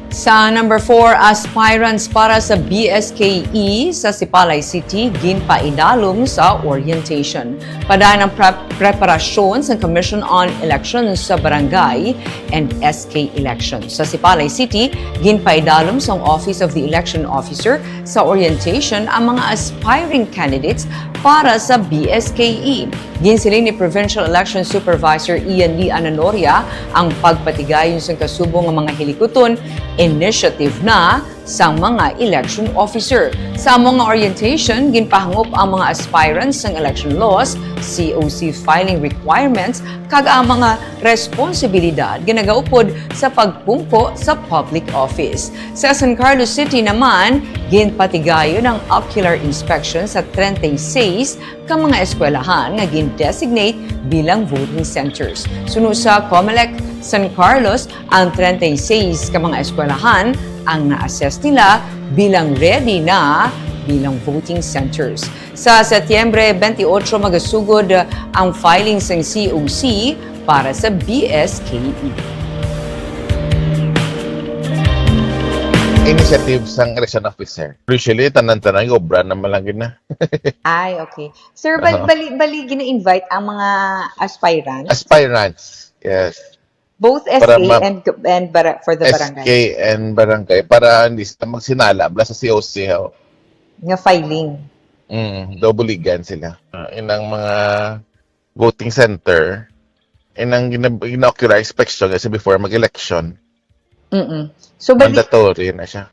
Sa number 4, aspirants para sa BSKE sa Sipalay City ginpaidalom sa orientation. Padayon ang preparasyon sa Commission on Elections sa Barangay and SK Elections. Sa Sipalay City, ginpaidalom sa Office of the Election Officer sa orientation ang mga aspiring candidates para sa BSKE. Ginsiling ni Provincial Election Supervisor Ian Lee Ananoria ang pagpatigayon sa kasubong ng mga hilikuton initiative na sa mga election officer. Sa mga orientation, ginpahangop ang mga aspirants ng election laws, COC filing requirements, kag ang mga responsibilidad ginagaupod sa pagpungko sa public office. Sa San Carlos City naman, ginpatigayon ang ocular inspection sa 36 ka mga eskwelahan nga gin-designate bilang voting centers. Sunod sa COMELEC San Carlos, ang 36 ka mga eskwelahan ang na-assess nila bilang ready na bilang voting centers. Sa Setyembre 28, magasugod ang filings ng COC para sa BSKE. Initiative sang election officer. Usually, tanan-tanan, obra na malangin na. Ay, okay. Sir, bali gina-invite ang mga aspirants? Aspirants, yes. Both SK and for the barangay? SK and barangay. Para hindi sila magsinala, bla sa COC. Nga filing? Double-ligan sila. Inang mga voting center, inang gina-ocular inspection kasi before mag-election. So, mandatory na siya.